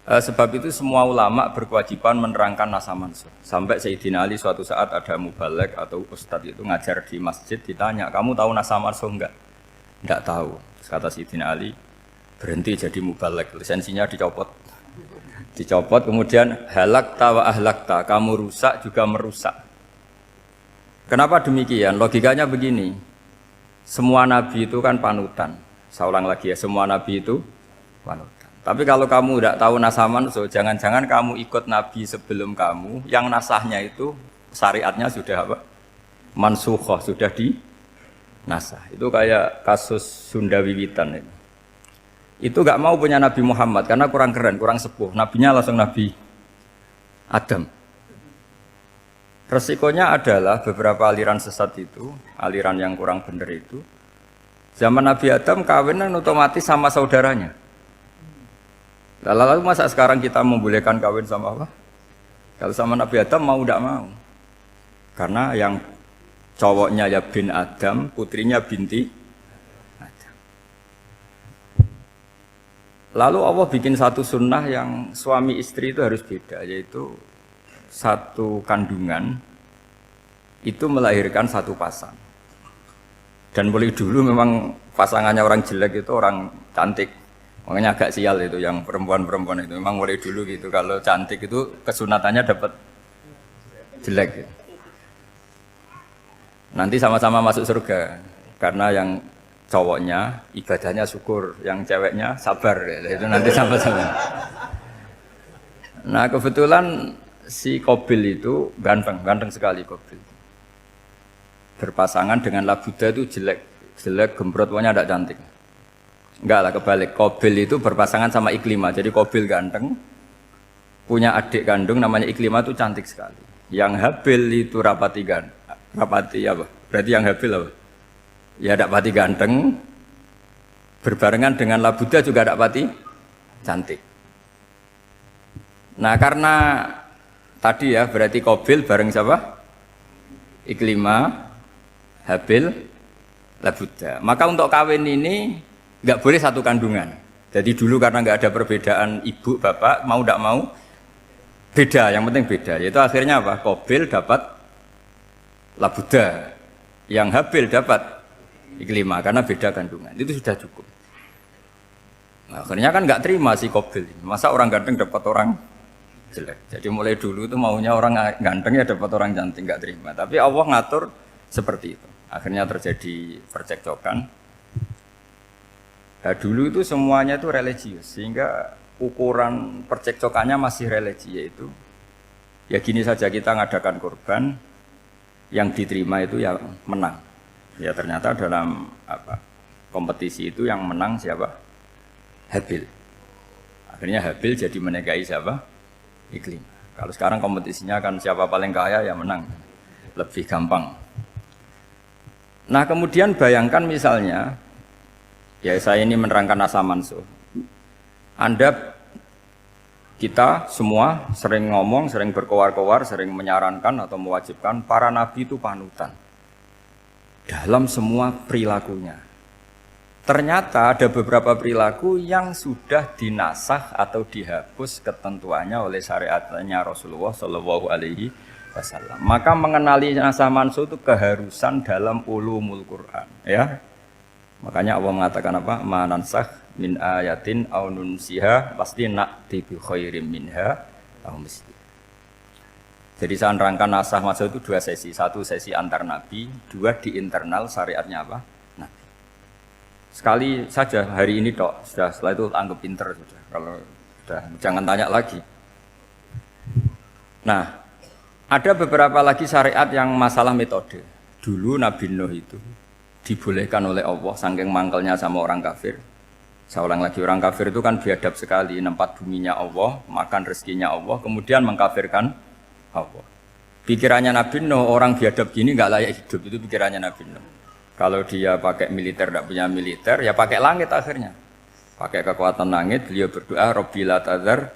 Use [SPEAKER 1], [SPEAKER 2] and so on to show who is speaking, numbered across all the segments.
[SPEAKER 1] Sebab itu semua ulama berkewajiban menerangkan nasa mansuh. Sampai Sayyidina Ali suatu saat ada mubalek atau ustadz itu ngajar di masjid, ditanya, kamu tahu nasa mansuh enggak? Enggak tahu. Terus kata Sayyidina Ali, berhenti jadi mubalek, lisensinya dicopot. Dicopot, kemudian halakta wa ahlakta, kamu rusak juga merusak. Kenapa demikian? Logikanya begini, semua nabi itu kan panutan. Saya ulang lagi ya, semua nabi itu panutan. Tapi kalau kamu tidak tahu nasaman, so jangan-jangan kamu ikut nabi sebelum kamu, yang nasahnya itu syariatnya sudah apa? Mansukhoh, sudah di nasah. Itu kayak kasus Sunda Wiwitan itu. Itu gak mau punya Nabi Muhammad karena kurang keren, kurang sepuh. Nabinya langsung Nabi Adam. Resikonya adalah beberapa aliran sesat itu, aliran yang kurang benar itu, zaman Nabi Adam kawinan otomatis sama saudaranya. Lalu masa sekarang kita membolehkan kawin sama apa? Kalau sama Nabi Adam mau tidak mau. Karena yang cowoknya ya bin Adam, putrinya binti Adam. Lalu Allah bikin satu sunnah yang suami istri itu harus beda, yaitu satu kandungan itu melahirkan satu pasang. Dan mulai dulu memang pasangannya orang jelek itu orang cantik. Makanya agak sial itu yang perempuan-perempuan itu. Memang mulai dulu gitu, kalau cantik itu kesunatannya dapat jelek gitu. Nanti sama-sama masuk surga. Karena yang cowoknya ibadahnya syukur, yang ceweknya sabar ya. Itu nanti sama-sama. Nah kebetulan si Qabil itu ganteng sekali Qabil. Berpasangan dengan Labuda itu jelek gembrot, pokoknya tidak cantik. Enggak lah, kebalik. Qabil itu berpasangan sama Iklimah. Jadi Qabil ganteng, punya adik kandung namanya Iklimah itu cantik sekali. Yang Habil itu rapati apa? Berarti yang Habil apa? Ya rapati ganteng, berbarengan dengan Labuda juga rapati cantik. Nah karena tadi ya berarti Qabil bareng siapa? Iklimah, Habil, Labuda. Maka untuk kawin ini nggak boleh satu kandungan. Jadi dulu karena nggak ada perbedaan ibu bapak, mau tidak mau beda, yang penting beda. Yaitu akhirnya apa? Qabil dapat Labuda, yang Habil dapat Iklimah karena beda kandungan. Itu sudah cukup. Nah, akhirnya kan nggak terima si Qabil. Masa orang ganteng dapat orang jelek. Jadi mulai dulu itu maunya orang ganteng ya dapat orang cantik, nggak terima. Tapi Allah ngatur seperti itu. Akhirnya terjadi percekcokan. Nah, dulu itu semuanya itu religius, sehingga ukuran percekcokannya masih religi, yaitu ya gini saja, kita ngadakan kurban, yang diterima itu ya menang. Ya ternyata dalam kompetisi itu yang menang siapa? Habil. Akhirnya Habil jadi menikahi siapa? Iklimah. Kalau sekarang kompetisinya kan siapa paling kaya ya menang, lebih gampang. Nah kemudian bayangkan misalnya, ya saya ini menerangkan nasa mansuh. Kita semua sering ngomong, sering berkoar-koar, sering menyarankan atau mewajibkan para nabi itu panutan dalam semua perilakunya. Ternyata ada beberapa perilaku yang sudah dinasah atau dihapus ketentuannya oleh syariatnya Rasulullah Shallallahu Alaihi Wasallam. Maka mengenali nasa mansuh itu keharusan dalam ulumul Quran, ya. Makanya Allah mengatakan apa? Manansakh min ayatin aw nunsiha pasti na'ti bi khairim minha aw misli. Jadi saya nerangkan nasah mansuh itu dua sesi. Satu sesi antar nabi, dua di internal syariatnya apa? Nabi. Sekali saja hari ini tok, sudah setelah itu anggap pinter sudah. Kalau sudah jangan tanya lagi. Nah, ada beberapa lagi syariat yang masalah metode. Dulu Nabi Nuh itu dibolehkan oleh Allah saking mangkelnya sama orang kafir. Saya ulang lagi, orang kafir itu kan biadab sekali, nempat buminya Allah, makan rezekinya Allah, kemudian mengkafirkan Allah. Pikirannya Nabi Nuh, orang biadab gini nggak layak hidup, itu pikirannya Nabi Nuh. Kalau dia pakai militer, tidak punya militer, ya pakai langit akhirnya. Pakai kekuatan langit, beliau berdoa, Rabbi la tadzar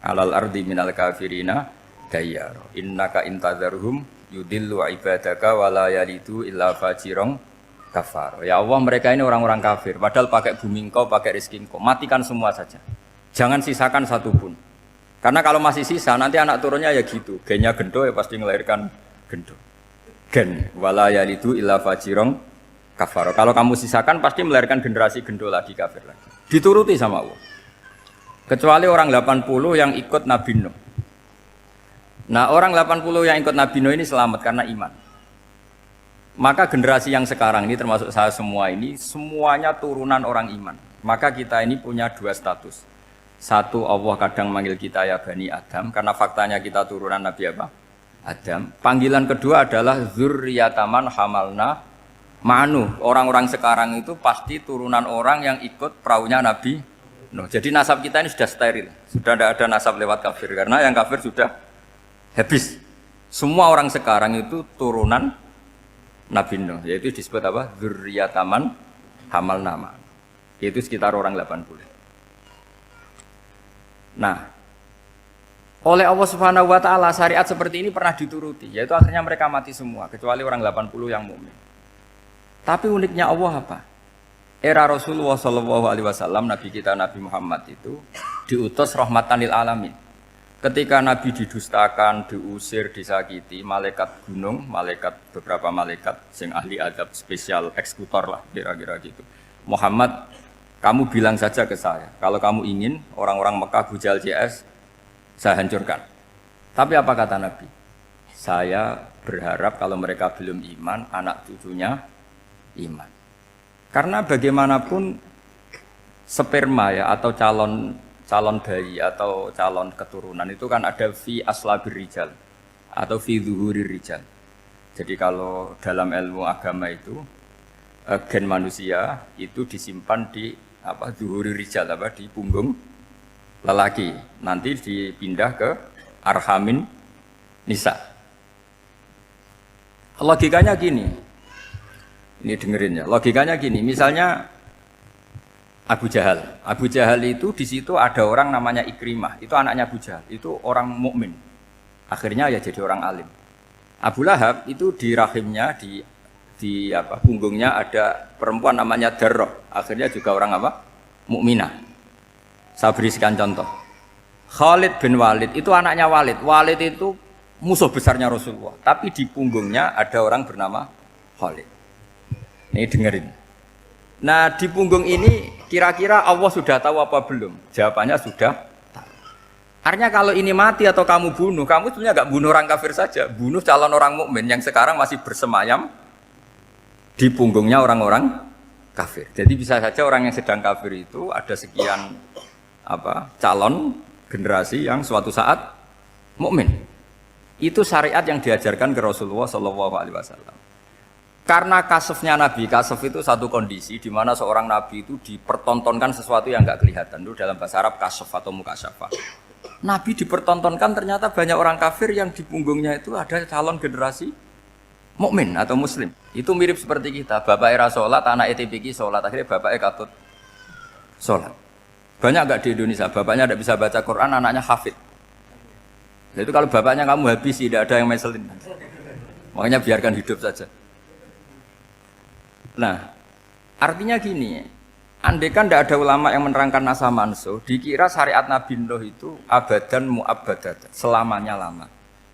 [SPEAKER 1] alal ardi minal kafirina dayyar. Innaka intadzarhum yudillu ibadaka wa la yalidu illa fajirong kafar. Ya Allah, mereka ini orang-orang kafir, padahal pakai bumi engkau, pakai rezeki engkau, matikan semua saja. Jangan sisakan satu pun. Karena kalau masih sisa nanti anak turunnya ya gitu, gennya gendo ya pasti melahirkan gendo. Gen wala yalidu illa fajirong kafaro. Kalau kamu sisakan pasti melahirkan generasi gendo lagi, kafir lagi. Dituruti sama Allah. Kecuali orang 80 yang ikut Nabi Nuh. Nah, orang 80 yang ikut Nabi Nuh ini selamat karena iman. Maka generasi yang sekarang ini termasuk saya semua ini semuanya turunan orang iman. Maka kita ini punya dua status. Satu, Allah kadang manggil kita ya Bani Adam, karena faktanya kita turunan Nabi apa? Adam. Panggilan kedua adalah Zurriyataman Hamalna Ma'anu. Orang-orang sekarang itu pasti turunan orang yang ikut perahunya Nabi Nuh. Jadi nasab kita ini sudah steril. Sudah tidak ada nasab lewat kafir. Karena yang kafir sudah habis. Semua orang sekarang itu turunan Nabi Nuh. Yaitu disebut apa? Zurriyataman Hamalna Ma'anu. Yaitu sekitar orang 80. Nah, oleh Allah Subhanahu wa taala syariat seperti ini pernah dituruti, yaitu akhirnya mereka mati semua kecuali orang 80 yang mukmin. Tapi uniknya Allah apa? Era Rasulullah sallallahu alaihi wasallam, nabi kita Nabi Muhammad itu diutus rahmatan lil alamin. Ketika Nabi didustakan, diusir, disakiti, malaikat gunung, beberapa malaikat sing ahli adab spesial eksekutor lah kira-kira gitu. Muhammad, kamu bilang saja ke saya, kalau kamu ingin orang-orang Mekah Bujal CS, saya hancurkan. Tapi apa kata Nabi? Saya berharap kalau mereka belum iman, anak cucunya iman. Karena bagaimanapun sperma ya atau calon bayi atau calon keturunan itu kan ada fi aslabir rijal atau fi zuhurir rijal. Jadi kalau dalam ilmu agama itu gen manusia itu disimpan di zuhuri rijal di punggung lelaki, nanti dipindah ke arhamin nisa. Logikanya gini, ini dengerin ya, logikanya gini, misalnya Abu Jahal itu di situ ada orang namanya Ikrimah, itu anaknya Abu Jahal, itu orang mukmin, akhirnya ya jadi orang alim. Abu Lahab itu di rahimnya di punggungnya ada perempuan namanya Darroh, akhirnya juga orang mukminah. Saya berikan contoh. Khalid bin Walid itu anaknya Walid. Walid itu musuh besarnya Rasulullah, tapi di punggungnya ada orang bernama Khalid. Ini dengerin. Nah, di punggung ini kira-kira Allah sudah tahu apa belum? Jawabannya sudah tahu. Artinya kalau ini mati atau kamu bunuh, kamu sebenarnya nggak bunuh orang kafir saja, bunuh calon orang mukmin yang sekarang masih bersemayam di punggungnya orang-orang kafir. Jadi bisa saja orang yang sedang kafir itu ada sekian calon generasi yang suatu saat mukmin. Itu syariat yang diajarkan ke Rasulullah Shallallahu Alaihi Wasallam. Karena kasofnya Nabi, kasof itu satu kondisi di mana seorang Nabi itu dipertontonkan sesuatu yang nggak kelihatan. Itu dalam bahasa Arab kasof atau mukasyafah. Nabi dipertontonkan ternyata banyak orang kafir yang di punggungnya itu ada calon generasi mukmin atau muslim. Itu mirip seperti kita, bapak era sholat, anak ETPK sholat, akhirnya bapaknya katut sholat. Banyak enggak di Indonesia, bapaknya tidak bisa baca Quran, anaknya hafid. Itu kalau bapaknya kamu habisi, tidak ada yang meselin. Makanya biarkan hidup saja. Nah, artinya gini, andai kan tidak ada ulama yang menerangkan nasa mansuh, dikira syariat Nabi Nuh itu abadan mu'abbadat, selamanya lama.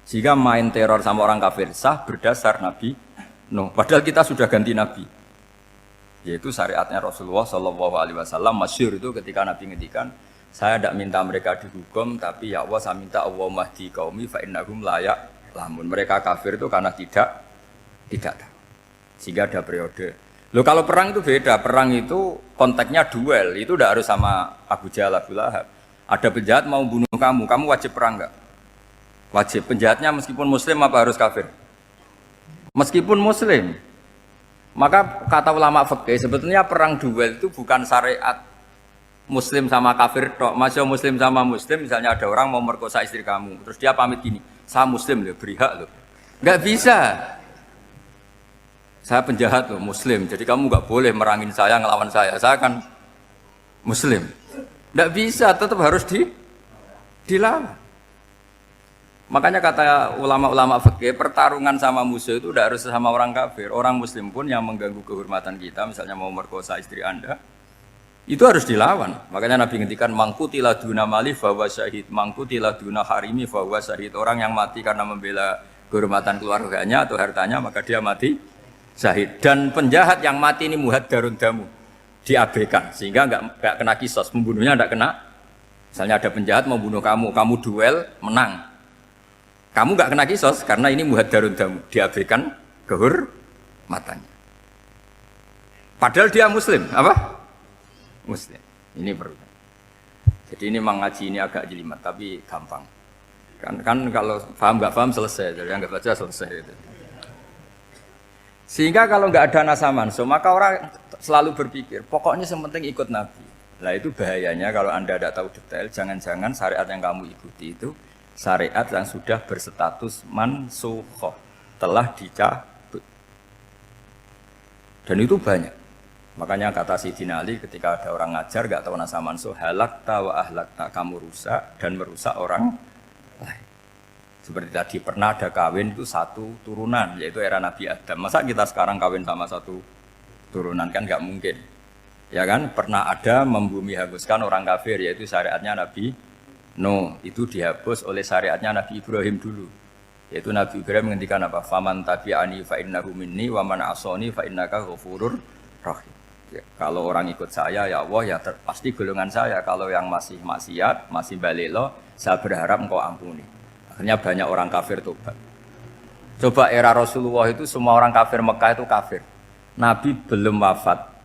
[SPEAKER 1] Sehingga main teror sama orang kafir sah berdasar Nabi Nuh. Padahal kita sudah ganti Nabi. Yaitu syariatnya Rasulullah Shallallahu Alaihi Wasallam. Masyhur itu ketika Nabi ngendikan, saya tidak minta mereka dihukum, tapi ya Allah saya minta Allah mahdi qaumi fa innahum layak lamun. Mereka kafir itu karena tidak tahu. Sehingga ada periode. Loh kalau perang itu beda. Perang itu konteksnya duel. Itu tidak harus sama Abu Jahal, Abu Lahab. Ada penjahat mau bunuh kamu wajib perang enggak? Wajib. Penjahatnya meskipun muslim apa harus kafir? Meskipun muslim. Maka kata ulama fikih sebetulnya perang duel itu bukan syariat muslim sama kafir tok. Masih muslim sama muslim, misalnya ada orang mau merkosa istri kamu, terus dia pamit gini, saya muslim loh, beri hak loh. Enggak bisa. Saya penjahat loh, muslim. Jadi kamu enggak boleh merangin saya, ngelawan saya kan muslim. Enggak bisa, tetap harus dilawan. Makanya kata ulama-ulama fikih, pertarungan sama musuh itu tidak harus sama orang kafir. Orang muslim pun yang mengganggu kehormatan kita, misalnya mau merkosa istri Anda, Itu harus dilawan. Makanya Nabi ngendikan mangkutila duna mali fahuwa syahid, mangkutila duna harimi fahuwa syahid. Orang yang mati karena membela kehormatan keluarganya atau hartanya maka dia mati syahid. Dan penjahat yang mati ini muhaddarun damu, diabaikan sehingga enggak kena kisos, pembunuhnya enggak kena. Misalnya ada penjahat mau bunuh kamu, kamu duel menang. Kamu enggak kena kisos karena ini muhaddarun damu, diabaikan kehormatannya. Padahal dia muslim, apa? Muslim. Ini perlu. Jadi ini mengaji ini agak jelimet tapi gampang. Kan kalau paham nggak paham selesai, jadi yang nggak baca selesai. Gitu. Sehingga kalau nggak ada nasa mansuh, maka orang selalu berpikir, pokoknya yang penting ikut Nabi. Lah itu bahayanya kalau Anda tidak tahu detail, jangan-jangan syariat yang kamu ikuti itu syariat yang sudah berstatus mansukhoh, telah dicabut. Dan itu banyak. Makanya kata Sayyidina Ali ketika ada orang ngajar gak tahu nasa mansuh, halakta wa ahlakta, kamu rusak dan merusak orang lain. Seperti tadi pernah ada kawin itu satu turunan, yaitu era Nabi Adam. Masa kita sekarang kawin sama satu turunan, kan gak mungkin. Ya kan, pernah ada membumi hanguskan orang kafir, yaitu syariatnya Nabi Nuh. Itu dihapus oleh syariatnya Nabi Ibrahim dulu. Yaitu Nabi Ibrahim menghentikan apa? Faman tabi'ani fa innahu minni wa man asoni fa innaka ghafurur rahim. Ya, kalau orang ikut saya, ya Allah, ya pasti golongan saya. Kalau yang masih maksiat, masih balelo, saya berharap engkau ampuni. Akhirnya banyak orang kafir tobat. Coba era Rasulullah itu semua orang kafir Mekah itu kafir. Nabi belum wafat.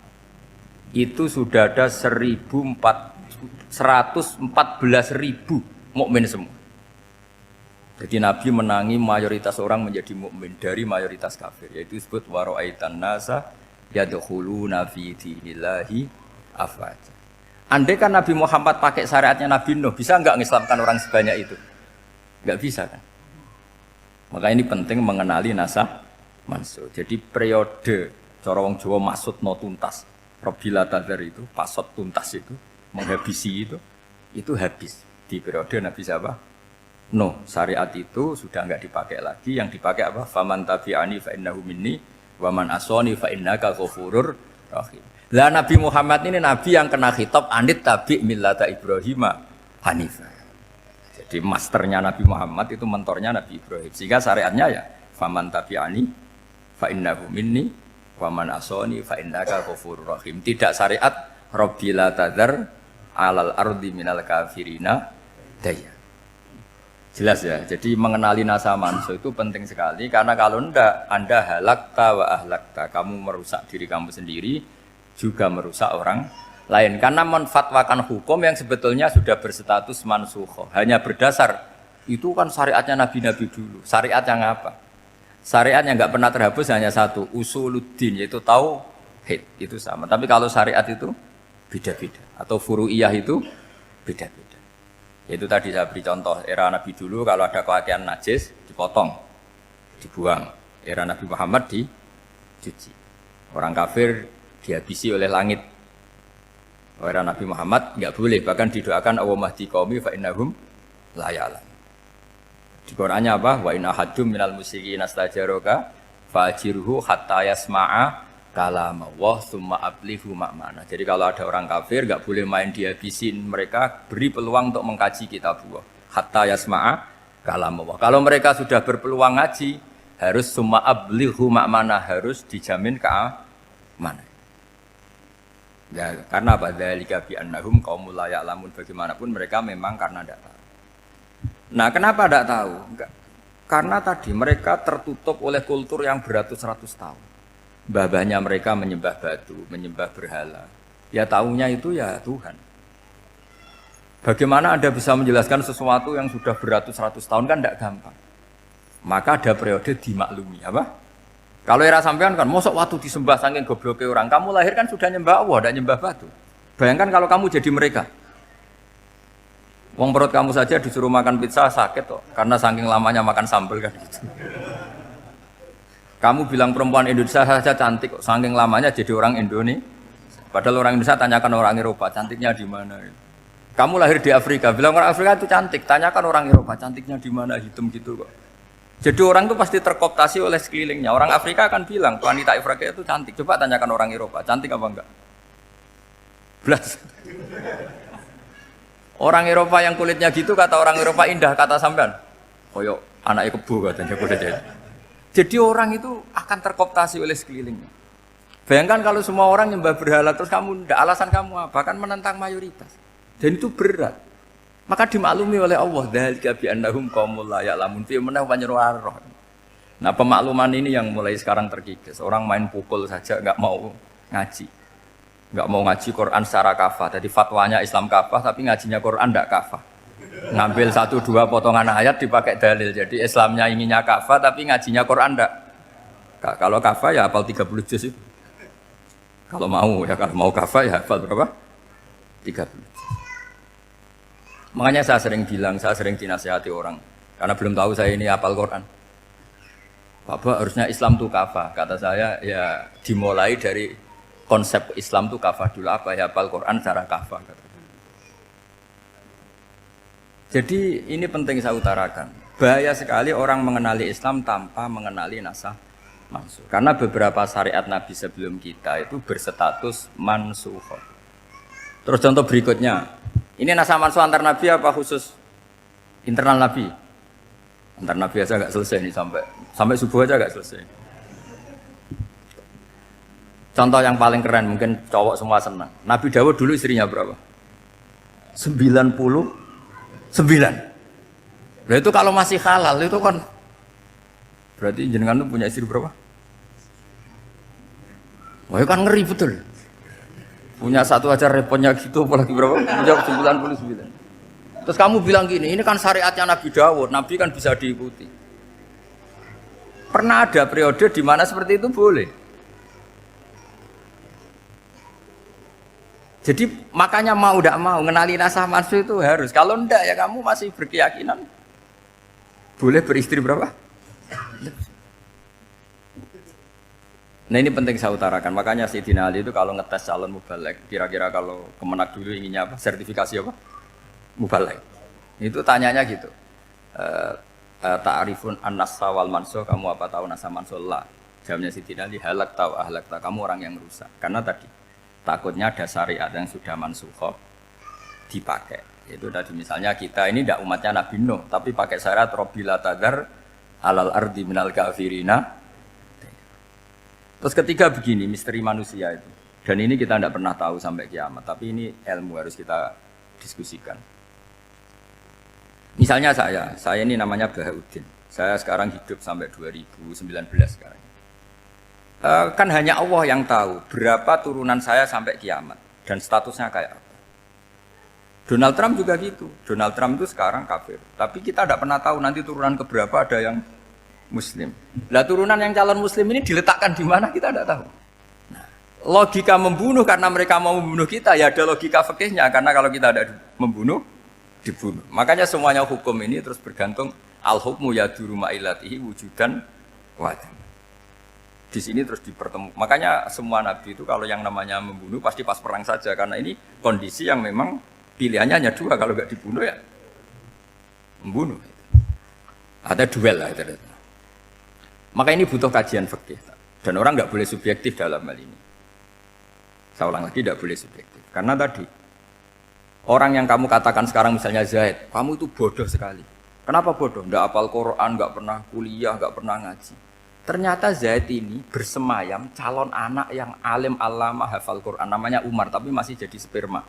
[SPEAKER 1] Itu sudah ada 114.000 mukmin semua. Jadi Nabi menangi mayoritas orang menjadi mukmin dari mayoritas kafir. Yaitu disebut wara'aitan nasa yadkhuluna fi dinillahi afwaja. Andai kan Nabi Muhammad pakai syariatnya Nabi Nuh, bisa enggak mengislamkan orang sebanyak itu? Enggak bisa kan? Maka ini penting mengenali nasab mansuh. Jadi periode cara wong Jawa maksud no tuntas. Robila tadzar itu, pasot tuntas itu, menghabisi itu habis di periode Nabi siapa? Nuh. Syariat itu sudah enggak dipakai lagi, yang dipakai apa? Faman tabi'ani fa innahu minni wa man asoni fa innaka ghafurur rahim. Lah Nabi Muhammad ini nabi yang kena khitab anit tabi millata Ibrahim hanifah. Jadi masternya Nabi Muhammad itu mentornya Nabi Ibrahim. Sehingga syariatnya ya faman tabi'ani fa innahu minni wa man asoni fa innaka ghafurur rahim. Tidak syariat rabbila tadzar alal ardi minal kafirina daya. Jelas ya, jadi mengenali nasa mansuh itu penting sekali. Karena kalau tidak, Anda halakta wa ahlakta, kamu merusak diri kamu sendiri, juga merusak orang lain. Karena menfatwakan hukum yang sebetulnya sudah berstatus mansukhoh, hanya berdasar, itu kan syariatnya Nabi-Nabi dulu. Syariat yang apa? Syariat yang nggak pernah terhapus hanya satu, usuluddin, yaitu tauhid, itu sama. Tapi kalau syariat itu beda-beda, atau furu'iyah itu beda-beda. Itu tadi saya beri contoh, era Nabi dulu kalau ada pakaian najis dipotong, dibuang. Era Nabi Muhammad dicuci. Orang kafir dihabisi oleh langit. Era Nabi Muhammad enggak boleh, bahkan didoakan Allahumma hdi qaumi fa innahum la ya'lamun. Di Qur'annya apa? Wa in ahadum minal musyrikin astajaraka fa'jirhu hatta yasma'a kalam Allah summa ablihu makmana. Jadi kalau ada orang kafir enggak boleh main dihabisin, mereka beri peluang untuk mengkaji kitab Allah. Hatta yasma'a kalam Allah. Kalau mereka sudah berpeluang ngaji, harus summa ablihu makmana, harus dijamin keamanan. Ya, karena apa? Dzalika bi annahum qaumul la ya'lamun, bagaimanapun mereka memang karena tidak tahu. Nah, kenapa tidak tahu? Enggak. Karena tadi mereka tertutup oleh kultur yang beratus-ratus tahun. Mbah-mbahnya mereka menyembah batu, menyembah berhala. Ya tahunya itu ya Tuhan. Bagaimana Anda bisa menjelaskan sesuatu yang sudah beratus-ratus tahun kan tidak gampang. Maka ada periode dimaklumi, apa? Kalau era sampean kan, mosok waktu disembah saking gobloknya orang, kamu lahir kan sudah nyembah Allah, tidak nyembah batu. Bayangkan kalau kamu jadi mereka. Wong perut kamu saja disuruh makan pizza sakit kok, karena saking lamanya makan sambal kan gitu. Kamu bilang perempuan Indonesia saja cantik kok, saking lamanya jadi orang Indonesia. Padahal orang Indonesia tanyakan orang Eropa, cantiknya di mana? Kamu lahir di Afrika, bilang orang Afrika itu cantik, tanyakan orang Eropa, cantiknya di mana? Hitam gitu kok. Jadi orang itu pasti terkooptasi oleh sekelilingnya. Orang Afrika akan bilang wanita Afrika itu cantik. Coba tanyakan orang Eropa, cantik apa enggak? Blas. Orang Eropa yang kulitnya gitu kata orang Eropa indah, kata sampean. Koyok anaknya kebo katanya kuda jadi. Jadi orang itu akan terkooptasi oleh sekelilingnya. Bayangkan kalau semua orang nyembah berhala terus kamu ndak, alasan kamu apa? Kan menentang mayoritas. Dan itu berat. Maka dimaklumi oleh Allah, dzalika bi annahum qaumul la ya'lamun fi manah panyeruar. Nah, pemakluman ini yang mulai sekarang terkikis. Orang main pukul saja enggak mau ngaji. Enggak mau ngaji Quran secara kafah. Jadi fatwanya Islam kafah tapi ngajinya Quran enggak kafah. Ngambil 1-2 potongan ayat dipakai dalil. Jadi Islamnya inginnya kafah tapi ngajinya Quran enggak. Kalau kafah ya hafal 30 juz itu. Kalau mau kafah ya hafal berapa? 30. Makanya saya sering bilang, saya sering dinasihati orang karena belum tahu saya ini hafal Quran. Bapak harusnya Islam itu kafah. Kata saya ya dimulai dari konsep Islam itu kafah dulu, apa ya hafal Quran secara kafah. Jadi ini penting saya utarakan. Bahaya sekali orang mengenali Islam tanpa mengenali nasah mansukh. Karena beberapa syariat Nabi sebelum kita itu berstatus mansukh. Terus contoh berikutnya. Ini nasah mansukh antar Nabi apa khusus internal Nabi? Antar Nabi aja nggak selesai nih sampai subuh aja nggak selesai. Contoh yang paling keren mungkin cowok semua senang. Nabi Dawud dulu istrinya berapa? 99. Nah itu kalau masih halal itu kan berarti jenengan tuh punya istri berapa? Wah itu kan ngeri betul. Punya satu aja repotnya gitu, apalagi berapa? Punya 99. Terus kamu bilang gini, ini kan syariatnya Nabi Dawud, Nabi kan bisa diikuti. Pernah ada periode di mana seperti itu boleh. Jadi makanya mau tidak mau, ngenali nasah mansukh itu harus. Kalau enggak ya kamu masih berkeyakinan. Boleh beristri berapa? Nah ini penting saya utarakan, makanya Sayyidina Ali itu kalau ngetes calon mubalek, kira-kira kalau Kemenak dulu inginnya apa? Sertifikasi apa? Mubalek. Itu tanyanya gitu. Ta'rifun an-nassa wal mansukh, kamu apa tahu nasa mansukh? La. Jawabnya Sayyidina Ali, halak tahu ahlak tahu, kamu orang yang rusak. Karena tadi takutnya ada syariat yang sudah mansukh dipakai. Itu tadi misalnya kita ini tidak umatnya Nabi Nuh, tapi pakai syarat Robbila tadar alal ardi minal kafirina. Terus ketiga begini, misteri manusia itu. Dan ini kita tidak pernah tahu sampai kiamat. Tapi ini ilmu harus kita diskusikan. Misalnya saya ini namanya Bahauddin. Saya sekarang hidup sampai 2019 sekarang. Kan hanya Allah yang tahu berapa turunan saya sampai kiamat. Dan statusnya kayak apa. Donald Trump juga gitu. Donald Trump itu sekarang kafir. Tapi kita tidak pernah tahu nanti turunan keberapa ada yang Muslim. Lah turunan yang calon Muslim ini diletakkan di mana kita tidak tahu. Nah, logika membunuh karena mereka mau membunuh kita ya ada logika fikihnya karena kalau kita ada membunuh dibunuh. Makanya semuanya hukum ini terus bergantung al-hukmu yaduru ma'ilatihi wujudan wajib. Di sini terus dipertemukan. Makanya semua nabi itu kalau yang namanya membunuh pasti pas perang saja karena ini kondisi yang memang pilihannya hanya dua, kalau nggak dibunuh ya membunuh. Ada duel lah itu. Maka ini butuh kajian fikih dan orang nggak boleh subjektif dalam hal ini. Saya ulang lagi, tidak boleh subjektif karena tadi orang yang kamu katakan sekarang misalnya Zaid, kamu itu bodoh sekali. Kenapa bodoh? Nggak hafal Quran, nggak pernah kuliah, nggak pernah ngaji. Ternyata Zaid ini bersemayam calon anak yang alim alama hafal Quran, namanya Umar tapi masih jadi sperma.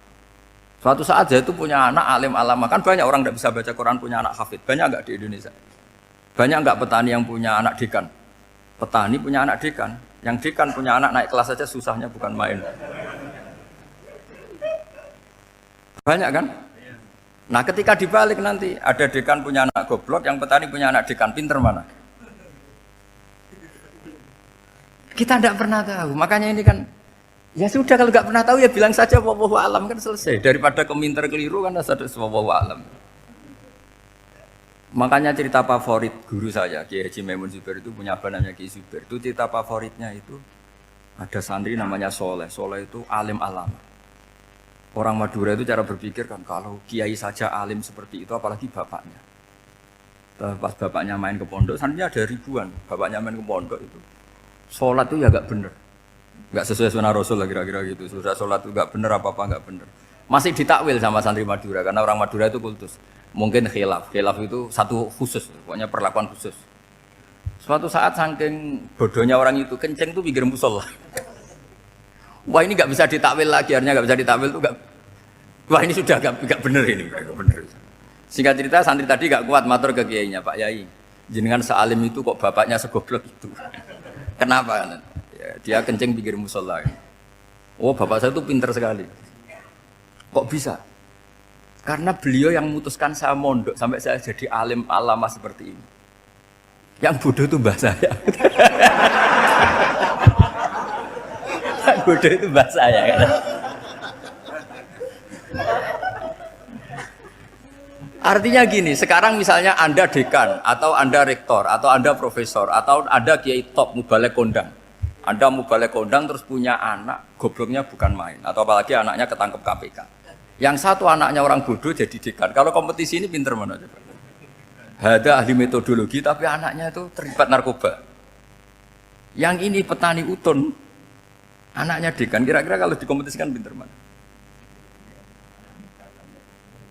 [SPEAKER 1] Suatu saat Zaid itu punya anak alim alama, kan banyak orang nggak bisa baca Quran punya anak hafid, banyak nggak di Indonesia? Banyak nggak petani yang punya anak dekan? Petani punya anak dekan, yang dekan punya anak naik kelas saja susahnya bukan main. Banyak kan? Nah ketika dibalik nanti ada dekan punya anak goblok, yang petani punya anak dekan, pinter mana? Kita tidak pernah tahu, makanya ini kan ya sudah kalau nggak pernah tahu ya bilang saja wallahu alam kan selesai. Daripada keminter keliru kan ada wallahu alam. Makanya cerita favorit guru saya, Kiai Haji Maimun Zubair itu punya apa namanya Kiai Zubair. Itu cerita favoritnya itu ada santri namanya Soleh. Soleh itu alim alama. Orang Madura itu cara berpikir kan kalau kiai saja alim seperti itu apalagi bapaknya. Pas bapaknya main ke pondok, santrinya ada ribuan. Bapaknya main ke pondok itu sholat itu ya agak bener. Enggak sesuai sunnah Rasul lah kira-kira gitu. Sudah sholat itu enggak benar apa-apa enggak benar. Masih ditakwil sama santri Madura karena orang Madura itu kultus. Mungkin khilaf. Khilaf itu satu khusus, pokoknya perlakuan khusus. Suatu saat saking bodohnya orang itu kenceng tuh pinggir musola. Wah ini nggak bisa ditakwil lagi, akhirnya nggak bisa ditakwil tuh nggak. Wah ini sudah nggak bener ini, nggak bener. Singkat cerita santri tadi nggak kuat matur ke kiainya, Pak Yai, jenengan sealim itu kok bapaknya segoblok itu. Kenapa? Ya, dia kenceng pinggir musola. Oh bapak saya tuh pinter sekali. Kok bisa? Karena beliau yang memutuskan saya mondok sampai saya jadi alim alama seperti ini. Yang bodoh itu mbah saya. Yang bodoh itu mbah saya. Artinya gini, sekarang misalnya Anda dekan, atau Anda rektor, atau Anda profesor, atau Anda kiai top, mubalek kondang. Anda mubalek kondang terus punya anak, gobloknya bukan main. Atau apalagi anaknya ketangkep KPK. Yang satu anaknya orang bodoh jadi dekan. Kalau kompetisi ini pinter mana coba? Ada ahli metodologi tapi anaknya itu terlibat narkoba. Yang ini petani utun, anaknya dekan. Kira-kira kalau dikompetisikan pinter mana?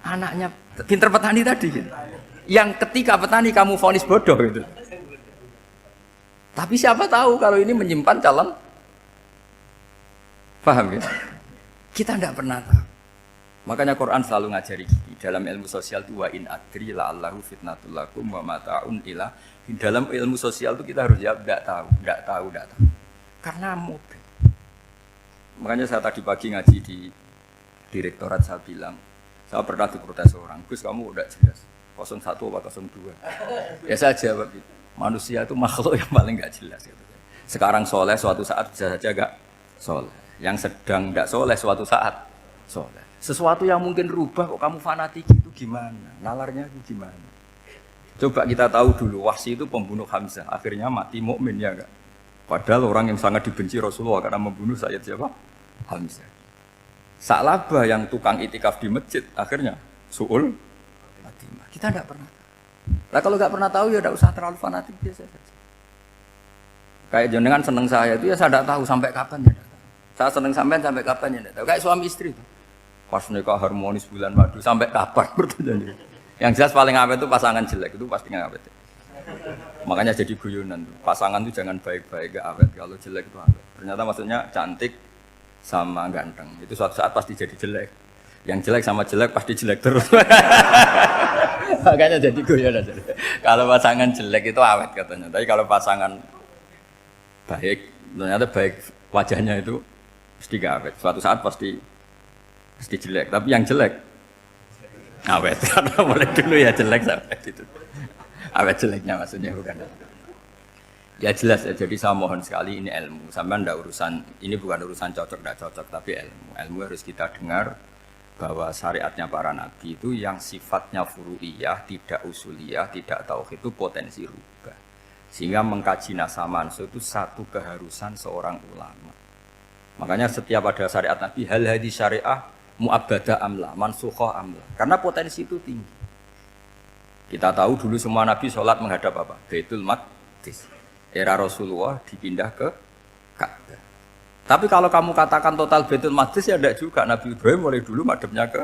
[SPEAKER 1] Anaknya pinter petani tadi. Gitu. Yang ketika petani kamu vonis bodoh gitu. Tapi siapa tahu kalau ini menyimpan calon. Paham ya? Kita tidak pernah tahu. Makanya Quran selalu ngajari dalam ilmu sosial itu wa in adri la'allahu fitnatul lakum wa mata'un ila. Dalam ilmu sosial itu kita harus jawab enggak tahu. Karena mobil. Makanya saya tadi pagi ngaji di direktorat saya bilang, saya pernah diprotes orang, Gus kamu udah jelas 01 apa 02. Ya saya jawab gitu. Manusia itu makhluk yang paling enggak jelas gitu. Sekarang soleh suatu saat bisa saja enggak soleh. Yang sedang enggak soleh suatu saat soleh. Sesuatu yang mungkin rubah kok kamu fanatik itu gimana? Nalarnya itu gimana? Coba kita tahu dulu Wahsy itu pembunuh Hamzah, akhirnya mati mukmin ya enggak? Padahal orang yang sangat dibenci Rasulullah karena membunuh Sayyid siapa? Hamzah. Sa'labah yang tukang itikaf di masjid akhirnya su'ul Fatimah. Kita enggak pernah. Nah kalau enggak pernah tahu ya enggak usah terlalu fanatik biasa saja. Kayak jenengan seneng saya itu ya saya enggak tahu sampai kapan ya. Saya seneng sampean sampai kapan ya enggak tahu. Kayak suami istri itu. Pas nikah harmonis bulan madu sampai kapan bertanya. Yang jelas paling awet itu pasangan jelek itu pasti nggak awet. Makanya jadi guyonan tuh. Pasangan itu jangan baik-baik gak awet, kalau jelek itu awet. Ternyata maksudnya cantik sama ganteng. Itu suatu saat pasti jadi jelek. Yang jelek sama jelek pasti jelek terus. Makanya jadi guyonan. Kalau pasangan jelek itu awet katanya. Tapi kalau pasangan baik, ternyata baik wajahnya itu pasti gak awet. Suatu saat pasti jelek, tapi yang jelek awet. Karena mulai dulu ya jelek sampai itu. Awet jeleknya maksudnya bukan. Ya jelas ya, jadi saya mohon sekali ini ilmu. Sampai ndak urusan, ini bukan urusan cocok ndak cocok, tapi ilmu. Ilmu harus kita dengar bahwa syariatnya para nabi itu yang sifatnya furu'iyah, tidak usuliyah, tidak tauhid itu potensi rubah. Sehingga mengkaji nasab manusia itu satu keharusan seorang ulama. Makanya setiap ada syariat nabi hal hadis syariah mu'abbadah amla, mansukhoh amla. Karena potensi itu tinggi. Kita tahu dulu semua nabi sholat menghadap apa? Baitul Maqdis. Era Rasulullah dipindah ke Ka'bah. Tapi kalau kamu katakan total Baitul Maqdis ya tidak juga. Nabi Ibrahim mulai dulu madhabnya ke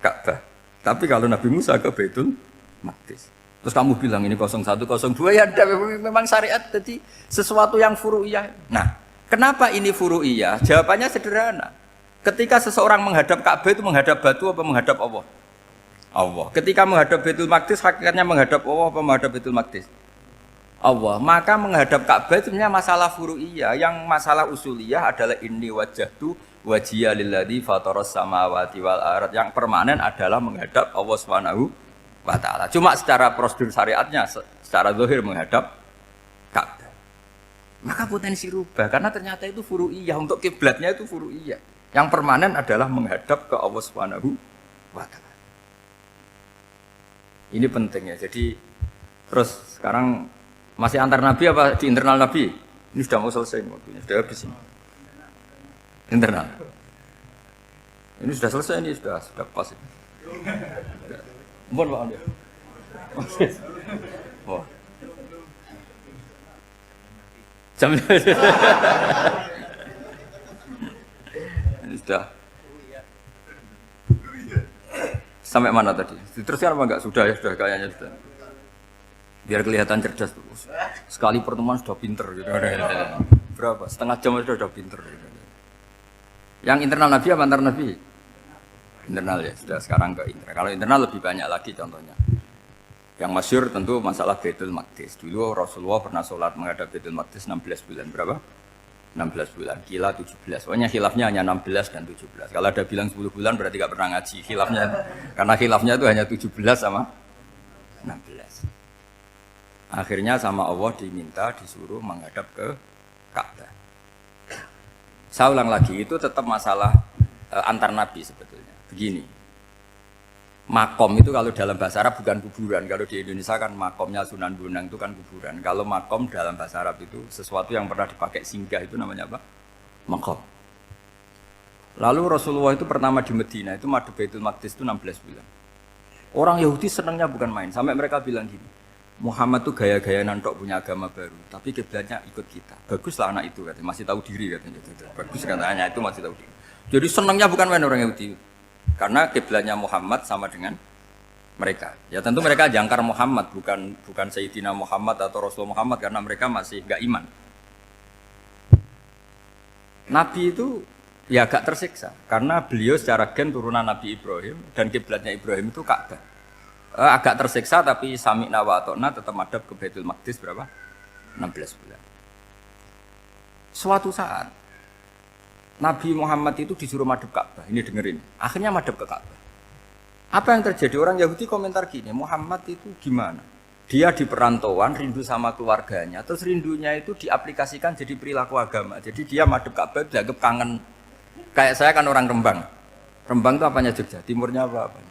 [SPEAKER 1] Ka'bah. Tapi kalau Nabi Musa ke Baitul Maqdis. Terus kamu bilang ini 01, 02 ya ada, memang syariat jadi sesuatu yang furu'iyah. Nah, kenapa ini furu'iyah? Jawabannya sederhana. Ketika seseorang menghadap Ka'bah itu menghadap batu apa menghadap Allah? Allah. Ketika menghadap Baitul Maqdis hakikatnya menghadap Allah apa menghadap Baitul Maqdis? Allah. Maka menghadap Ka'bah itu sebenarnya masalah furu'iyah. Yang masalah usuliyah adalah inni wajjahtu wajhiya lilladzi fataras samawati wal ardh. Yang permanen adalah menghadap Allah Subhanahu wa taala. Cuma secara prosedur syariatnya secara zahir menghadap Ka'bah. Maka potensi rubah karena ternyata itu furu'iyah, untuk kiblatnya itu furu'iyah. Yang permanen adalah menghadap ke Allah Subhanahu wa taala. Ini penting ya. Jadi terus sekarang masih antar nabi apa di internal nabi? Ini sudah mau selesai waktunya, sudah habis ini. Internal. Ini sudah selesai, ini sudah pas ini. Mohon Pak Andi. Oh. sudah. Sampai mana tadi? Diteruskan apa enggak? Sudah ya, sudah kayaknya sudah. Biar kelihatan cerdas tuh. Sekali pertemuan sudah pinter gitu. Berapa? Setengah jam sudah pinter gitu. Yang internal Nabi apa antar Nabi? Internal ya, sudah sekarang ke internal. Kalau internal lebih banyak lagi contohnya. Yang masyhur tentu masalah Baitul Maqdis. Dulu Rasulullah pernah sholat menghadap Baitul Maqdis 16 bulan. Berapa? 16 bulan. Kila 17. Pokoknya khilafnya hanya 16 dan 17. Kalau ada bilang 10 bulan berarti gak pernah ngaji. Khilafnya, karena khilafnya itu hanya 17 sama 16. Akhirnya sama Allah diminta disuruh menghadap ke Ka'bah. Saya ulang lagi, itu tetap masalah antar nabi sebetulnya. Begini, makom itu kalau dalam bahasa Arab bukan kuburan. Kalau di Indonesia kan makomnya Sunan Bonang itu kan kuburan. Kalau makom dalam bahasa Arab itu sesuatu yang pernah dipakai singgah, itu namanya apa? Makom. Lalu Rasulullah itu pertama di Medina itu madhep Baitul Maqdis itu 16 bulan. Orang Yahudi senangnya bukan main, sampai mereka bilang gini, Muhammad tuh gaya-gaya nantok punya agama baru, tapi kiblatnya ikut kita. Baguslah anak itu katanya, masih tahu diri katanya. Bagus katanya itu masih tahu diri. Jadi senangnya bukan main orang Yahudi, karena kiblatnya Muhammad sama dengan mereka. Ya tentu mereka jangkar Muhammad, bukan Sayyidina Muhammad atau Rasul Muhammad, karena mereka masih enggak iman. Nabi itu ya agak tersiksa, karena beliau secara gen turunan Nabi Ibrahim dan kiblatnya Ibrahim itu Ka'bah. Agak tersiksa tapi sami'na wa ata'na tetap madhab ke Baitul Maqdis berapa? 16 bulan. Suatu saat Nabi Muhammad itu disuruh madhab Ka'bah. Ini dengerin. Akhirnya madhab ke Ka'bah. Apa yang terjadi? Orang Yahudi komentar gini, Muhammad itu gimana? Dia di perantauan rindu sama keluarganya, terus rindunya itu diaplikasikan jadi perilaku agama. Jadi dia madhab Ka'bah dianggap kangen. Kayak saya kan orang Rembang. Rembang itu apanya Jogja? Timurnya apa-apa?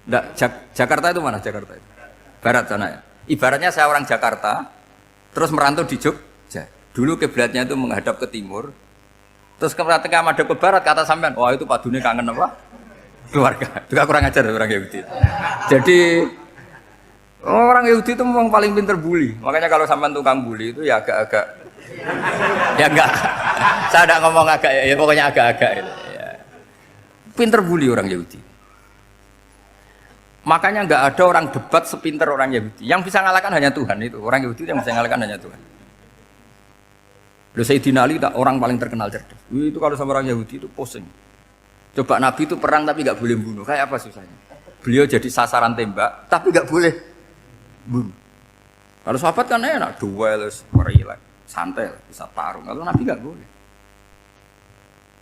[SPEAKER 1] Nggak, Jakarta itu mana Jakarta itu? Barat sana ya. Ibaratnya saya orang Jakarta, terus merantau di Jogja. Dulu kiblatnya itu menghadap ke timur, terus ketika madhab ke barat kata sampean, wah itu padune kangen apa? Keluarga. Juga kurang ajar orang Yahudi. Jadi orang Yahudi itu memang paling pinter bully. Makanya kalau sampean tukang bully itu ya agak-agak, ya enggak. Saya tidak ngomong agak ya, pokoknya agak-agak. Ya. Pinter bully orang Yahudi. Makanya nggak ada orang debat sepinter orang Yahudi. Yang bisa ngalahkan hanya Tuhan itu. Orang Yahudi yang bisa ngalahkan hanya Tuhan. Lalu Sayyidina Ali orang paling terkenal cerdas. Itu kalau sama orang Yahudi itu pusing. Coba Nabi itu perang tapi nggak boleh bunuh. Kayak apa susahnya? Beliau jadi sasaran tembak tapi nggak boleh bunuh. Kalau sahabat kan enak, duel, relax, santai, bisa tarung. Kalau Nabi nggak boleh.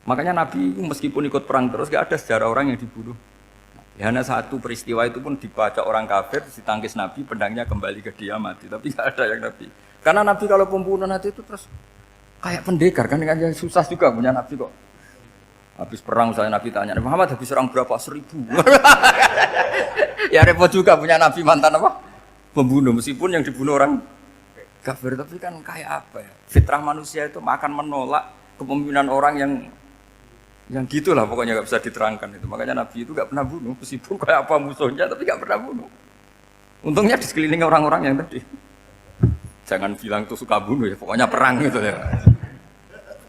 [SPEAKER 1] Makanya Nabi meskipun ikut perang terus nggak ada sejarah orang yang dibunuh. Ya, hanya satu peristiwa itu pun dibaca orang kafir, ditangkis Nabi, pedangnya kembali ke dia mati. Tapi nggak ada yang Nabi. Karena Nabi kalau pembunuh nanti itu terus kayak pendekar kan susah juga punya Nabi kok. Habis perang saya Nabi tanya, Muhammad habis perang berapa? 1000. Ya repot juga punya Nabi mantan apa? Pembunuh, meskipun yang dibunuh orang kafir, tapi kan kayak apa ya? Fitrah manusia itu akan menolak kepemimpinan orang yang gitulah pokoknya nggak bisa diterangkan itu. Makanya Nabi itu nggak pernah bunuh, meskipun kayak apa musuhnya, tapi nggak pernah bunuh. Untungnya di sekeliling orang-orang yang tadi. Jangan bilang tuh suka bunuh ya, pokoknya perang gitu ya.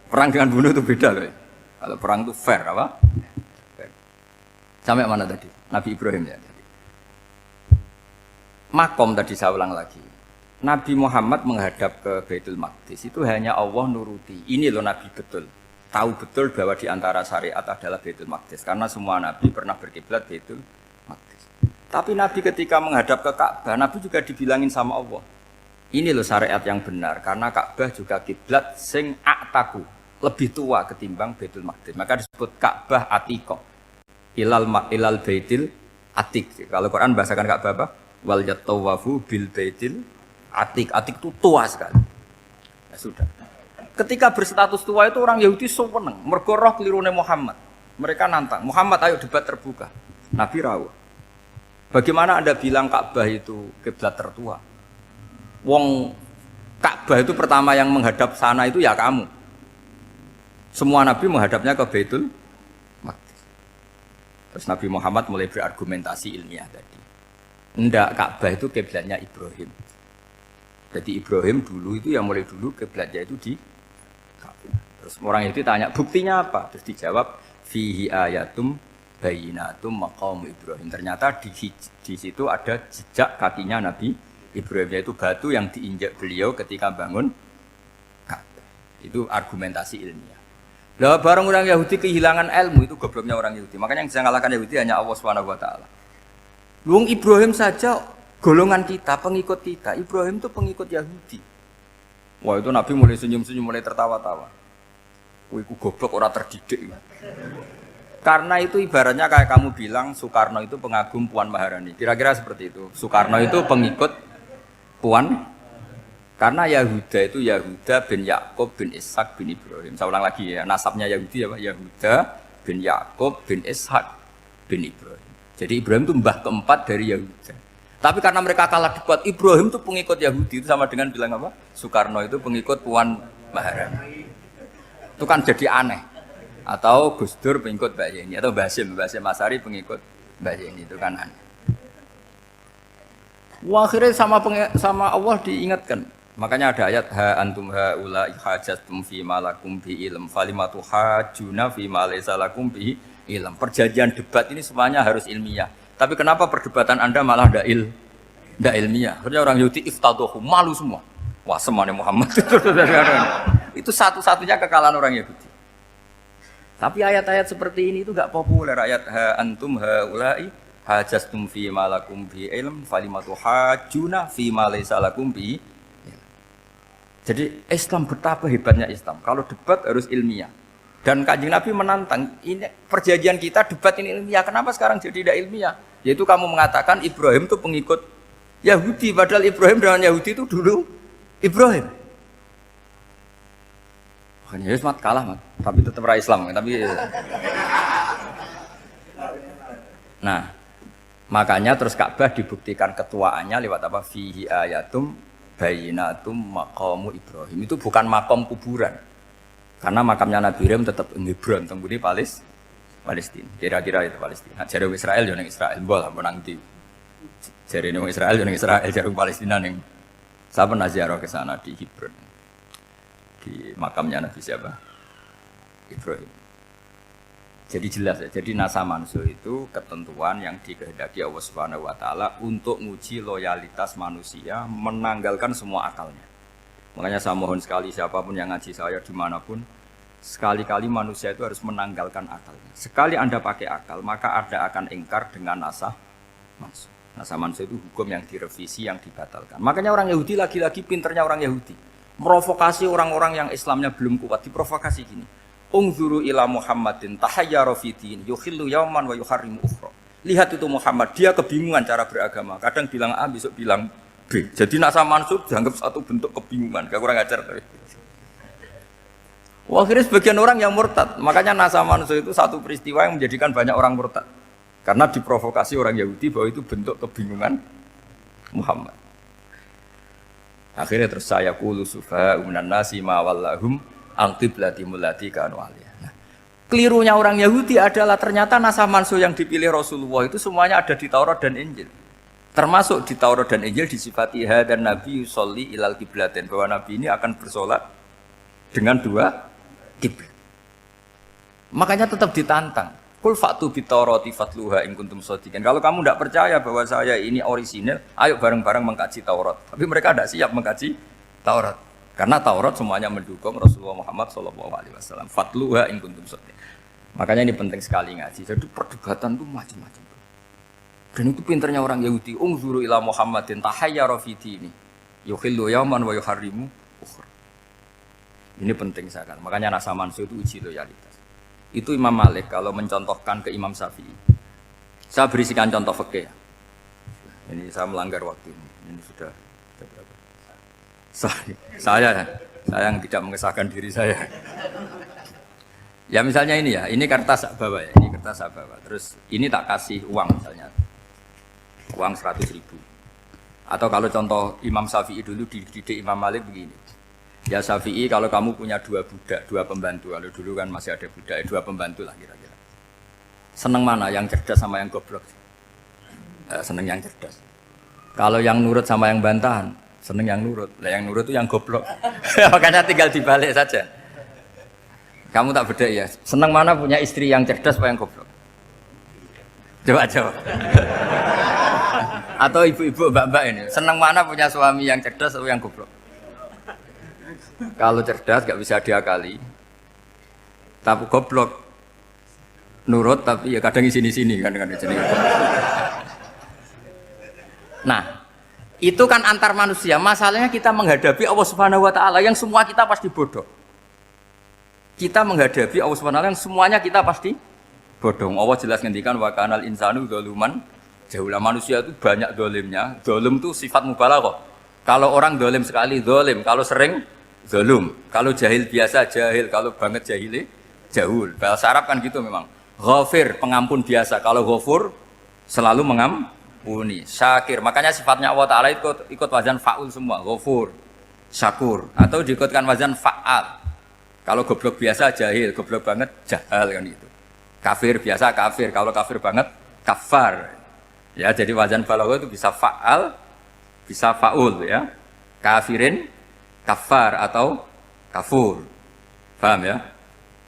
[SPEAKER 1] Perang dengan bunuh itu beda loh. Ya. Kalau perang itu fair apa? Fair. Sampai mana tadi? Nabi Ibrahim ya. Makom tadi saya ulang lagi. Nabi Muhammad menghadap ke Baitul Maqdis itu hanya Allah nuruti. Ini loh Nabi betul. Tahu betul bahwa di antara syariat adalah Baitul Maqdis karena semua nabi pernah berkiblat Baitul Maqdis. Tapi Nabi ketika menghadap ke Ka'bah, Nabi juga dibilangin sama Allah. Ini loh syariat yang benar karena Ka'bah juga kiblat sing aktaku, lebih tua ketimbang Baitul Maqdis. Maka disebut Ka'bah Atiqah. Ilal Baitil Atiq. Kalau Quran bahasakan Ka'bah apa? Wal yatawafu bil Baitil Atiq. Atiq itu tua sekali. Ya sudah. Ketika berstatus tua itu orang Yahudi seneng, mergo roh kelirune Muhammad. Mereka nantang, Muhammad ayo debat terbuka. Nabi rawuh. Bagaimana Anda bilang Ka'bah itu kiblat tertua? Wong Ka'bah itu pertama yang menghadap sana itu ya kamu. Semua nabi menghadapnya ke Baitul Maqdis. Terus Nabi Muhammad mulai berargumentasi ilmiah tadi. Enggak, Ka'bah itu kiblatnya Ibrahim. Jadi Ibrahim dulu itu yang mulai dulu kiblatnya itu di Terus orang itu tanya, buktinya apa? Terus dijawab, fihi ayatum bayinatum maqam Ibrahim. Ternyata di situ ada jejak kakinya Nabi Ibrahim, yaitu batu yang diinjak beliau ketika bangun Ka'bah. Itu argumentasi ilmiah. Lah barang orang Yahudi kehilangan ilmu, itu gobloknya orang Yahudi. Makanya yang bisa mengalahkan Yahudi hanya Allah Subhanahu wa taala. Luang Ibrahim saja golongan kita, pengikut kita. Ibrahim itu pengikut Yahudi. Wah, itu Nabi mulai senyum-senyum, mulai tertawa-tawa. Wih, ku goblok orang terdidik. Karena itu ibaratnya kayak kamu bilang Soekarno itu pengagum Puan Maharani. Kira-kira seperti itu. Soekarno itu pengikut Puan. Karena Yahuda itu Yahuda bin Yakub bin Ishak bin Ibrahim. Saya ulang lagi ya, nasabnya Yahudi ya Pak. Yahuda bin Yakub bin Ishak bin Ibrahim. Jadi Ibrahim itu mbah keempat dari Yahuda. Tapi karena mereka kalah debat, Ibrahim itu pengikut Yahudi. Itu sama dengan bilang apa? Soekarno itu pengikut Puan Maharani. Itu kan jadi aneh. Atau Gus Dur pengikut Mbak Yeni, atau Basim Asari pengikut Mbak Yeni, itu kan aneh. Wah, akhirnya sama Allah diingatkan. Makanya ada ayat ha antum haula hajjatum fi ma lakum bi ilm falimatu hajjuna fi ma laysa lakum bi ilm. Perjanjian debat ini semuanya harus ilmiah. Tapi kenapa perdebatan Anda malah ndak ilmiah? Harusnya orang Yahudi iftaduhu, malu semua. Wah, semuanya Muhammad itu satu-satunya kekalahan orang Yahudi. Tapi ayat-ayat seperti ini itu enggak populer. Ayat ha antum haula'i hajjtum fi ma lakum bi ilm falimatu hajjuna fi ma laysa lakum bi. Jadi Islam betapa hebatnya Islam. Kalau debat harus ilmiah. Dan Kanjeng Nabi menantang, ini perjanjian kita debat ini ilmiah. Kenapa sekarang jadi tidak ilmiah? Yaitu kamu mengatakan Ibrahim itu pengikut Yahudi, padahal Ibrahim dengan Yahudi itu dulu Ibrahim. Makanya ya mat kalah mat, tapi tetap ra Islam. Tapi nah, makanya terus Ka'bah dibuktikan ketuaannya lewat apa? Fihi ayatum bayinatum maqamu Ibrahim. Itu bukan makam kuburan. Karena makamnya Nabi Ibrahim tetap Hebron, tengguni Palestina. Kira-kira itu Palestina. Jare Israel yo ning Israel, mbah menang di. Jare ning Israel yo ning Israel, jare Palestina ning. Saya pernah ziarah ke sana di Hebron. Di makamnya Nabi siapa? Ibrahim. Jadi jelas ya. Jadi nasa mansuh itu ketentuan yang dikehendaki Allah Subhanahu wa taala untuk menguji loyalitas manusia, menanggalkan semua akalnya. Makanya saya mohon sekali siapapun yang ngaji saya dimanapun, sekali-kali manusia itu harus menanggalkan akalnya. Sekali Anda pakai akal, maka Anda akan ingkar dengan nasa mansuh. Nasa mansuh itu hukum yang direvisi, yang dibatalkan. Makanya orang Yahudi lagi-lagi pinternya orang Yahudi. Merovokasi orang-orang yang Islamnya belum kuat, diprovokasi gini. Ungzuru ila Muhammadin tahayyara fi din yukhillu yawman wa yuharrimu ukhra. Lihat itu Muhammad, dia kebingungan cara beragama. Kadang bilang A, besok bilang B. Jadi nasa mansur dianggap satu bentuk kebingungan. Gak kurang ajar tadi. Wah, akhirnya sebagian orang yang murtad. Makanya nasa mansur itu satu peristiwa yang menjadikan banyak orang murtad. Karena diprovokasi orang Yahudi bahwa itu bentuk kebingungan Muhammad. Akhirnya terus saya qulu sufa minan nasi ma wallahum an qiblatimul lati kanu alaiha. Nah, kelirunya orang Yahudi adalah ternyata nasa mansuh yang dipilih Rasulullah itu semuanya ada di Taurat dan Injil. Termasuk di Taurat dan Injil disifati dan Nabi yusolli ilal qiblatin, bahwa Nabi ini akan bersolat dengan dua kiblat. Makanya tetap ditantang. Kul fa'tu bitaurati fatluha in kuntum shadiqin. Kalau kamu tidak percaya bahwa saya ini orisinil, ayo bareng-bareng mengkaji Taurat. Tapi mereka tidak siap mengkaji Taurat. Karena Taurat semuanya mendukung Rasulullah Muhammad SAW. Fatluha in kuntum shadiqin. Makanya ini penting sekali ngaji. Jadi perdebatan itu macam-macam. Dan itu pinternya orang Yahudi. Ungzuru ila Muhammadin tahayyara fi dini. Yukhillu yawman wa yuharrimu ukhra. Ini penting sekali. Makanya nasa mansuh itu uji loyalitas. Itu Imam Malik kalau mencontohkan ke Imam Syafi'i. Saya berisikan contoh fikih. Ini saya melanggar waktu ini. Ini sudah berapa? Saya yang tidak mengesahkan diri saya. Ya misalnya ini ya, ini kertas saya bawa ya, ini kertas saya bawa. Terus ini tak kasih uang misalnya, uang 100.000. Atau kalau contoh Imam Syafi'i dulu dididik Imam Malik begini. Ya Syafi'i, kalau kamu punya dua budak, dua pembantu, kalau dulu kan masih ada budak, dua pembantu lah kira-kira. Seneng mana, yang cerdas sama yang goblok? Seneng yang cerdas. Kalau yang nurut sama yang bantahan, seneng yang nurut. Lah yang nurut itu yang goblok. Makanya tinggal dibalik saja. Kamu tak beda ya. Senang mana punya istri yang cerdas apa yang goblok? Coba jawab. Atau ibu-ibu mbak-mbak ini, senang mana punya suami yang cerdas atau yang goblok? Kalau cerdas gak bisa diakali, tapi goblok nurut tapi ya kadang sini-sini kan. Nah, itu kan antar manusia. Masalahnya kita menghadapi Allah Subhanahu wa taala yang semua kita pasti bodoh. Kita menghadapi Allah Subhanahu wa taala yang semuanya kita pasti bodoh. Allah jelas ngendikan wa kanal insanu dzaluman jahula. Manusia itu banyak dolimnya. Dolim itu sifat mubalaghah. Kalau orang dolim sekali dolim, kalau sering zalum, kalau jahil biasa jahil, kalau banget jahili jahul. Bahasa Arab kan gitu memang. Ghafir, pengampun biasa. Kalau ghafur selalu mengampuni. Syakir, makanya sifatnya Allah Ta'ala ikut wazan fa'ul semua. Ghafur, syakur, atau diikutkan wazan fa'al. Kalau goblok biasa jahil, goblok banget jahal kan gitu. Kafir biasa kafir, kalau kafir banget kafar. Ya, jadi wazan balaghah itu bisa fa'al, bisa fa'ul ya. Kafirin, kafar atau kafur. Paham ya?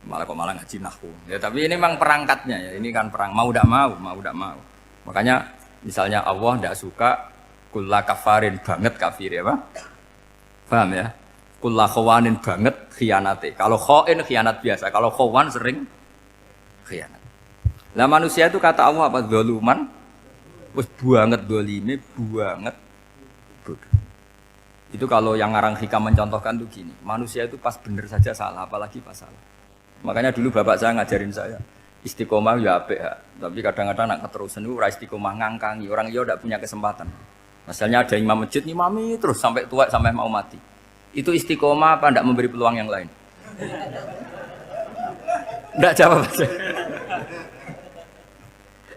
[SPEAKER 1] Malah ngaji nahwu. Ya, tapi ini memang perangkatnya ya. Ini kan perang mau tidak mau. Makanya misalnya Allah tidak suka kulla kafarin banget kafir ya, Pak. Paham ya? Kulla khawanin banget khianate. Kalau khain khianat biasa, kalau khawan sering khianat. Lah manusia itu kata Allah apa? Zaluman. Wis banget dolime, banget bodoh. Itu kalau yang ngarang hikam mencontohkan tuh gini, manusia itu pas bener saja salah, apalagi pas salah. Makanya dulu bapak saya ngajarin saya, istiqomah ya apik ya, tapi kadang-kadang nak keterusan itu ora istiqomah ngangkangi, orang dia tidak punya kesempatan. Misalnya ada imam masjid, imami terus sampai tua, sampai mau mati. Itu istiqomah apa tidak memberi peluang yang lain? Tidak jawab saja.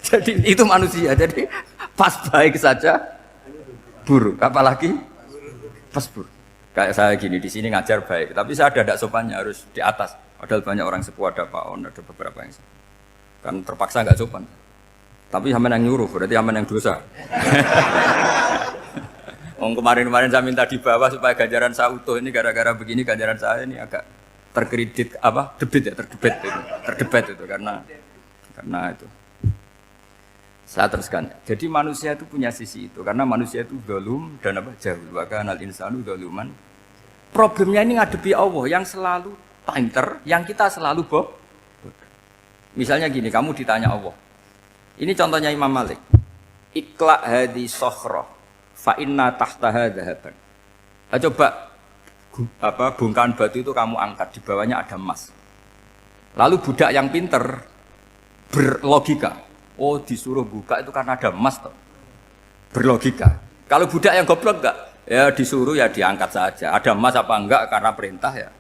[SPEAKER 1] Jadi itu manusia, jadi pas baik saja buruk, apalagi pas buruk. Kayak saya gini di sini ngajar baik, tapi saya ada sopannya harus di atas. Padahal banyak orang sepuh, ada Pak On, ada beberapa yang kan terpaksa nggak sopan. Tapi sampean yang nyuruh, berarti sampean yang dosa. Kemarin saya minta di bawah supaya ganjaran saya utuh, ini gara-gara begini ganjaran saya ini agak terkredit terdebat itu karena itu. Saya teruskan. Jadi manusia itu punya sisi itu karena manusia itu dzalum dan jahul. Wa kanal insanu dzaluman. Problemnya ini ngadepi Allah yang selalu pinter, yang kita selalu bodoh. Misalnya gini, kamu ditanya Allah. Ini contohnya Imam Malik. Ikla hadi sokhroh, fa inna tahtaha dhahaban. Coba bongkahan batu itu kamu angkat, di bawahnya ada emas. Lalu budak yang pinter berlogika, oh disuruh buka itu karena ada emas toh. Berlogika. Kalau budak yang goblok enggak, ya disuruh ya diangkat saja. Ada emas apa enggak karena perintah ya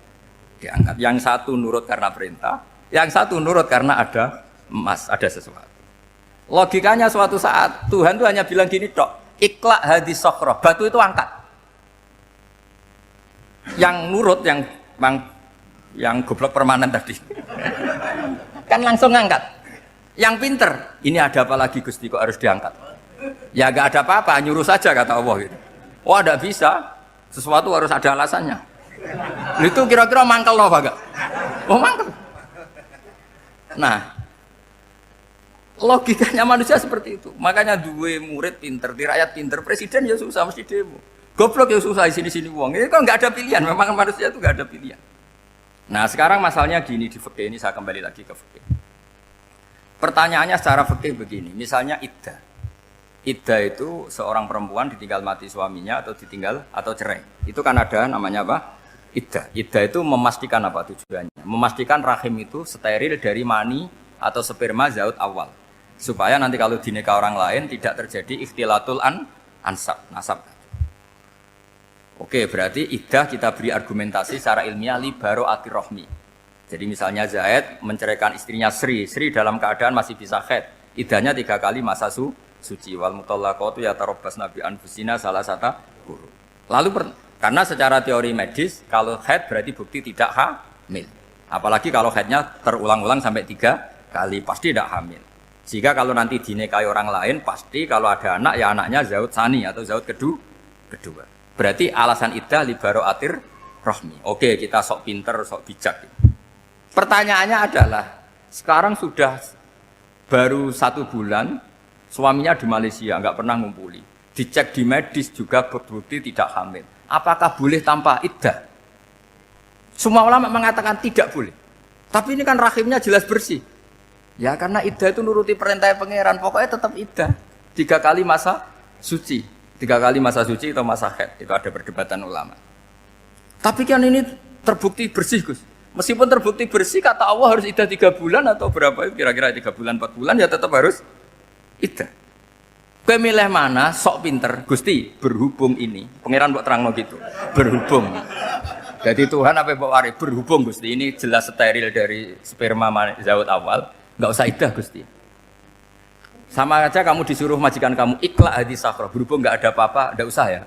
[SPEAKER 1] diangkat. Yang satu nurut karena perintah, yang satu nurut karena ada emas, ada sesuatu. Logikanya suatu saat Tuhan itu hanya bilang gini tok, ikla hadis sokhroh, batu itu angkat. Yang nurut yang goblok permanen tadi kan langsung ngangkat. Yang pinter, ini ada apa lagi Gusti kok harus diangkat? Ya gak ada apa-apa, nyuruh saja kata Allah gitu. Oh tidak bisa, sesuatu harus ada alasannya. Itu kira-kira mangkel loh Pak? Oh mangkel. Nah, logikanya manusia seperti itu. Makanya dua murid pinter, di rakyat pinter, presiden ya susah mesti demo. Goblok ya susah di sini uang. Ini kan nggak ada pilihan. Memang manusia itu nggak ada pilihan. Nah sekarang masalahnya gini di fikih ini saya kembali lagi ke fikih. Pertanyaannya secara fikih begini. Misalnya iddah. Iddah itu seorang perempuan ditinggal mati suaminya atau ditinggal atau cerai. Itu kan ada namanya apa? Iddah. Iddah itu memastikan apa tujuannya? Memastikan rahim itu steril dari mani atau sperma zaut awal. Supaya nanti kalau dinikah orang lain tidak terjadi ikhtilatul nasab. Oke, berarti iddah kita beri argumentasi secara ilmiah li baro'atir rohmi. Jadi misalnya Zaid menceraikan istrinya Sri dalam keadaan masih bisa haid. Iddahnya 3 kali masa suci. Wal mutallaqatu yatarabbasna bi anfusina salasata quru. Lalu karena secara teori medis kalau haid berarti bukti tidak hamil. Apalagi kalau haidnya terulang-ulang sampai 3 kali pasti tidak hamil. Jika kalau nanti dinikahi orang lain pasti kalau ada anak ya anaknya zaud sani atau zaud kedua. Berarti alasan iddah li baro'atir rohmi. Oke, kita sok pinter, sok bijak. Pertanyaannya adalah, sekarang sudah baru 1 bulan, suaminya di Malaysia, nggak pernah ngumpuli. Dicek di medis juga berbukti tidak hamil. Apakah boleh tanpa iddah? Semua ulama mengatakan tidak boleh. Tapi ini kan rahimnya jelas bersih. Ya karena iddah itu nuruti perintah pangeran, pokoknya tetap iddah. 3 kali masa suci. 3 kali masa suci atau masa haid, itu ada perdebatan ulama. Tapi kan ini terbukti bersih, Gus. Meskipun terbukti bersih, kata Allah harus iddah 3 bulan atau berapa? Kira-kira 3 bulan, 4 bulan, ya tetap harus iddah. Kowe milih mana? Sok pinter, Gusti. Berhubung ini, pangeran mbok terangno gitu. Berhubung. Jadi Tuhan apa mbok wari? Berhubung Gusti. Ini jelas steril dari sperma zaut awal, nggak usah iddah Gusti. Sama aja kamu disuruh majikan kamu ikhla hadis sakro. Berhubung nggak ada apa-apa, nggak usah ya.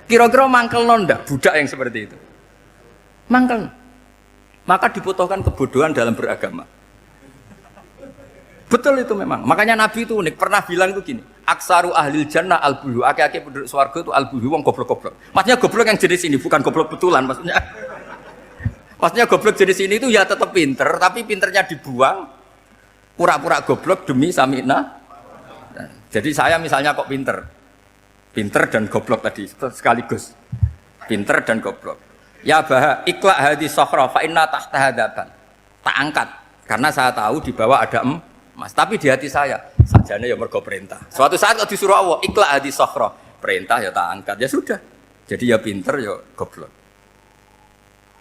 [SPEAKER 1] Kira-kira mangkel nonda budak yang seperti itu. Mangkel. Maka dibutuhkan kebodohan dalam beragama. Betul itu memang. Makanya Nabi itu unik. Pernah bilang itu gini. Aksaru ahlil jannah al-bulu. Aki-aki penduduk swarga itu al-bulu. Wong goblok-goblok. Maksudnya goblok yang jenis ini. Bukan goblok betulan maksudnya. Maksudnya goblok jenis ini itu ya tetap pinter. Tapi pinternya dibuang. Pura-pura goblok demi samina. Jadi saya misalnya kok pinter. Pinter dan goblok tadi. Sekaligus. Pinter dan goblok. Ya bah ikhla hadis sokhra fa inna tahta hadaban. Tak angkat. Karena saya tahu di bawah ada emas. Tapi di hati saya, sajane ya mergo perintah. Suatu saat kalau disuruh Allah, ikhla hadis sokhra. Perintah ya tak angkat. Ya sudah. Jadi ya pinter ya goblok.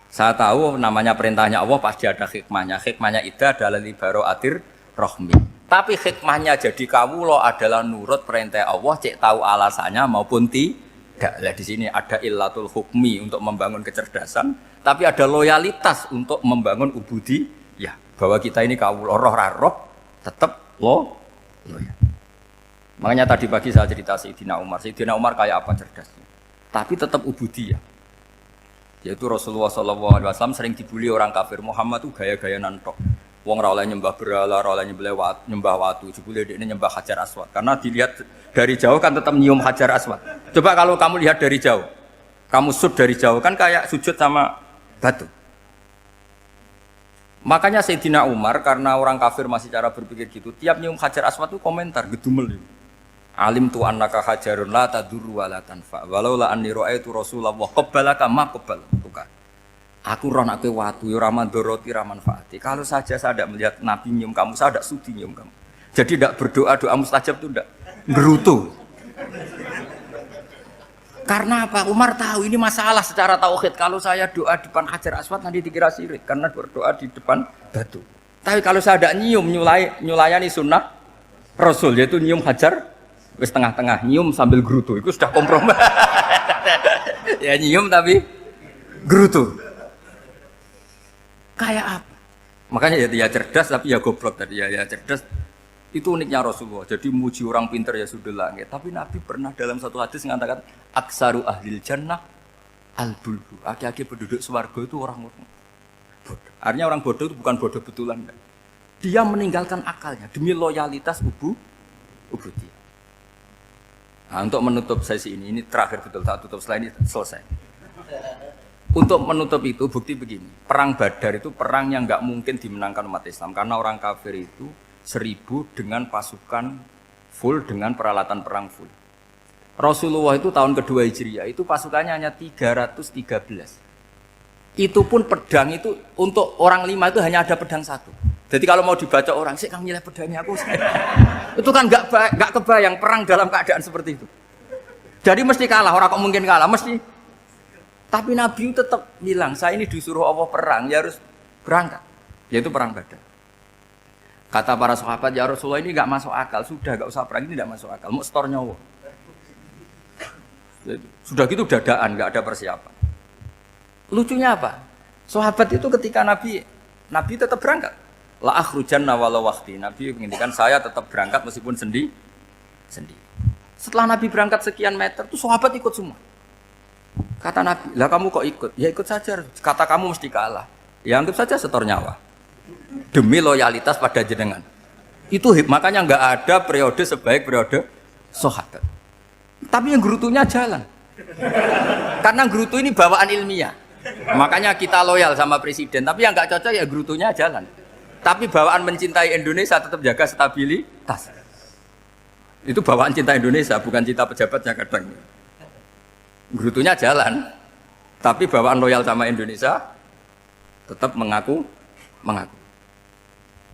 [SPEAKER 1] Saya tahu namanya perintahnya Allah pasti ada hikmahnya. Hikmahnya iddah adalah libaraatir rohmi. Tapi hikmahnya jadi kawula adalah nurut perintah Allah, cek tahu alasannya maupun tidak. Lah di sini ada illatul hukmi untuk membangun kecerdasan, tapi ada loyalitas untuk membangun ubudi. Ya, bahwa kita ini kawula roh tetap loyal. Makanya tadi pagi saya cerita Sayyidina Umar. Sayyidina Umar kayak apa cerdasnya? Tapi tetap ubudiyah. Yaitu Rasulullah SAW sering dibully orang kafir. Muhammad itu gaya-gaya nantok. Wong ra oleh nyembah berhala, ra oleh nyembah watu, jebule dekne nyembah Hajar Aswad. Karena dilihat dari jauh kan tetap nyium Hajar Aswad. Coba kalau kamu lihat dari jauh, kamu sujud dari jauh kan kayak sujud sama batu. Makanya Sayyidina Umar karena orang kafir masih cara berpikir gitu, tiap nyium Hajar Aswad itu komentar gedumel. Alim tu annaka hajarun la tadurru wa la tanfa. Walau la anni ra'aitu Rasulullah qabbalaka ma qabbal. Aku roh nak kowe watu ya ora mandoroti ora manfaati. Kalau saja saya tidak melihat Nabi nyium kamu, saya tidak sudi nyium kamu. Jadi tidak berdoa doa mustajab itu tidak berutuh. Karena apa? Umar tahu ini masalah secara tauhid. Kalau saya doa di depan Hajar Aswad nanti dikira syirik karena berdoa di depan batu. Tapi kalau saya tidak nyium nyulayani sunnah Rasul yaitu nyium Hajar wis tengah-tengah nyium sambil gerutu itu sudah kompromi. Ya nyium tapi gerutu. Kayak apa? Makanya ya cerdas tapi ya goblok tadi ya cerdas. Itu uniknya Rasulullah. Jadi muji orang pintar ya sudah langit. Tapi Nabi pernah dalam satu hadis mengatakan aksaru ahlil jannah al-bulhu. Aki-aki penduduk swarga itu orang bodoh. Artinya orang bodoh itu bukan bodoh betulan. Dia meninggalkan akalnya demi loyalitas ubudiyah. Nah, untuk menutup sesi ini terakhir betul tak tutup setelah ini selesai. Untuk menutup itu bukti begini, perang Badar itu perang yang nggak mungkin dimenangkan umat Islam karena orang kafir itu 1000 dengan pasukan full dengan peralatan perang full. Rasulullah itu tahun kedua Hijriah itu pasukannya hanya 313. Itu pun pedang itu untuk orang 5 itu hanya ada pedang 1. Jadi kalau mau dibaca orang, sih kamu milih pedangnya aku. Itu kan nggak kebayang perang dalam keadaan seperti itu. Jadi mesti kalah, orang kok mungkin kalah mesti. Tapi Nabi tetap bilang, saya ini disuruh Allah perang, ya harus berangkat. Yaitu perang Badar. Kata para sahabat, ya Rasulullah ini nggak masuk akal. Sudah nggak usah perang, ini nggak masuk akal. Mau setor nyawa. Sudah gitu dadaan, nggak ada persiapan. Lucunya apa? Sahabat itu ketika Nabi tetap berangkat. La akhrujanna walau waqti. Nabi menginginkan saya tetap berangkat meskipun sendiri. Setelah Nabi berangkat sekian meter, tuh sahabat ikut semua. Kata Nabi, lah kamu kok ikut? Ya ikut saja. Kata kamu mesti kalah. Ya anggap saja setor nyawa. Demi loyalitas pada jenengan. Itu makanya nggak ada periode sebaik periode sahabat. Tapi yang gerutunya jalan. Karena gerutu ini bawaan ilmiah. Makanya kita loyal sama presiden, tapi yang nggak cocok ya gerutunya jalan. Tapi bawaan mencintai Indonesia tetap jaga stabilitas. Itu bawaan cinta Indonesia, bukan cinta pejabatnya kadang. Gerutunya jalan, tapi bawaan loyal sama Indonesia tetap mengaku.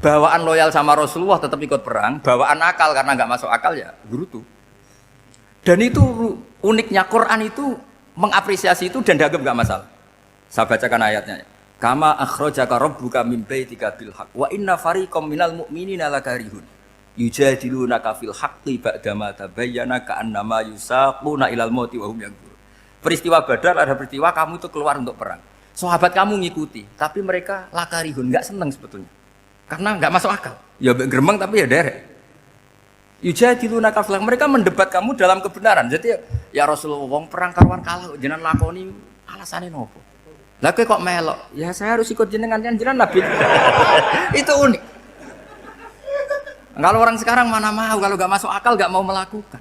[SPEAKER 1] Bawaan loyal sama Rasulullah tetap ikut perang, bawaan akal karena nggak masuk akal ya gerutu. Dan itu uniknya Quran itu mengapresiasi itu dan dianggap nggak masalah. Saya bacakan ayatnya. Kama akhrajaka rabbuka min baitika bil haqq wa inna fariqam minal mu'minina lakarihun yujadilunaka fil haqqi ba'dama tabayyana ka'annama yusaquna ilal mauti wa hum yanzurun. Peristiwa Badar ada peristiwa kamu itu keluar untuk perang. Sahabat kamu ngikuti, tapi mereka lakarihun, enggak senang sebetulnya. Karena enggak masuk akal. Ya geremeng tapi ya derek. Yujadilunaka fil haqq, mereka mendebat kamu dalam kebenaran. Jadi ya Rasulullah wong perang karuan kalah jenengan lakoni alasane nopo? Lah kok melok? Ya saya harus ikut jenengan Nabi. Itu unik. Kalau orang sekarang mana mau, kalau nggak masuk akal nggak mau melakukan.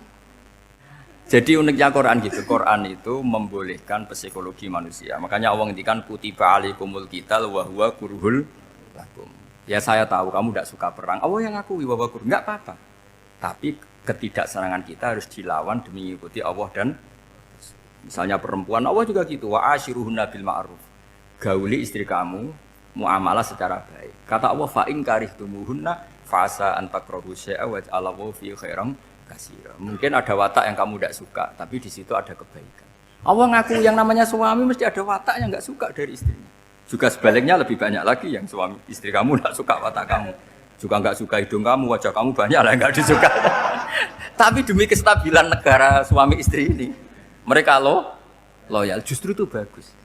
[SPEAKER 1] Jadi uniknya Quran gitu. Quran itu membolehkan psikologi manusia. Makanya Allah ngendikan kutiba alaikumul qital wa huwa kurhul lakum. Ya saya tahu kamu tidak suka perang. Allah yang ngakui wa huwa kurhul, nggak apa-apa. Tapi ketidaksenangan kita harus dilawan demi mengikuti Allah dan misalnya perempuan Allah juga gitu. Wa ashiruhunna bil ma'ruf. Gauli istri kamu muamalah secara baik. Kata Allah fa in karihtumuhunna fasa an takrahu syai'a wa ja'alallahu fi khairan katsira. Mungkin ada watak yang kamu tidak suka, tapi di situ ada kebaikan. Allah ngaku yang namanya suami mesti ada watak yang enggak suka dari istrinya. Juga sebaliknya lebih banyak lagi yang suami istri kamu enggak suka watak kamu. Juga enggak suka hidung kamu, wajah kamu banyak lah enggak disuka. Tapi demi kestabilan negara suami istri ini, mereka loyal. Justru itu bagus.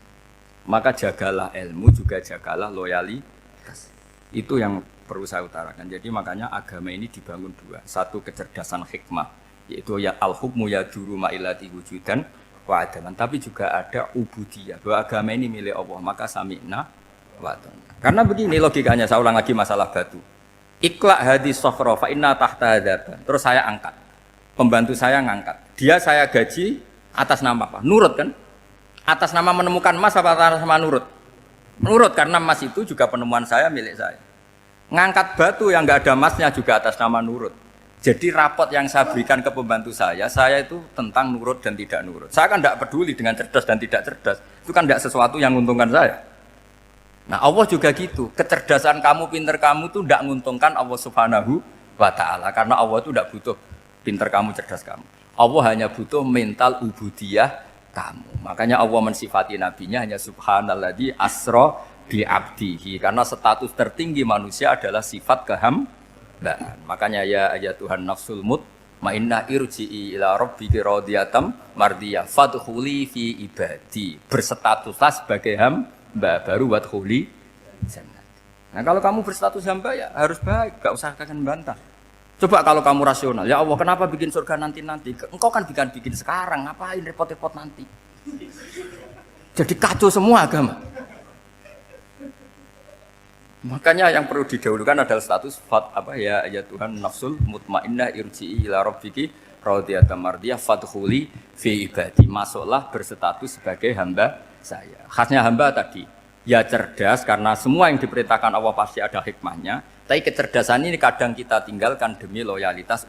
[SPEAKER 1] Maka jagalah ilmu, juga jagalah loyalitas. Itu yang perlu saya utarakan. Jadi makanya agama ini dibangun dua. Satu kecerdasan hikmah, yaitu ya al-hukmu yaduru ma'ilati wujudan wa adaman. Tapi juga ada ubudiyah, bahwa agama ini milik Allah. Maka sami'na wa ata'na. Karena begini logikanya, saya ulang lagi masalah batu. Iqla' hadis sokhra fa inna tahta hadaba. Terus saya angkat. Pembantu saya ngangkat. Dia saya gaji atas nama apa? Nurut kan? Atas nama menemukan emas apa atas nama nurut? Nurut, karena emas itu juga penemuan saya, milik saya. Ngangkat batu yang nggak ada emasnya juga atas nama nurut. Jadi rapot yang saya berikan ke pembantu saya itu tentang nurut dan tidak nurut. Saya kan tidak peduli dengan cerdas dan tidak cerdas. Itu kan tidak sesuatu yang menguntungkan saya. Nah Allah juga gitu. Kecerdasan kamu, pinter kamu itu tidak menguntungkan Allah Subhanahu wa Ta'ala. Karena Allah itu tidak butuh pinter kamu, cerdas kamu. Allah hanya butuh mental ubudiyah kamu. Makanya Allah mensifati nabinya hanya subhanalladzi asra bi abdihi, karena status tertinggi manusia adalah sifat kehambaan. Makanya ya Tuhan nafsul mutmainnah irji'i ila rabbiki radiyatan mardiyah fadkhuli fi ibadi. Berstatuslah sebagai hamba baru wadkhuli jannah. Nah, kalau kamu berstatus hamba ya harus baik, enggak usah kangen bantah. Coba kalau kamu rasional, ya Allah kenapa bikin surga nanti-nanti? Engkau kan bikin sekarang, ngapain repot-repot nanti? Jadi kacau semua agama. Makanya yang perlu didahulukan adalah status ya Tuhan nafsul mutmainnah irji'i ila rabbiki radiyatan mardiyah fadkhuli fi ibadi. Masuklah berstatus sebagai hamba saya. Khasnya hamba tadi, ya cerdas karena semua yang diperintahkan Allah pasti ada hikmahnya. Tapi kecerdasan ini kadang kita tinggalkan demi loyalitas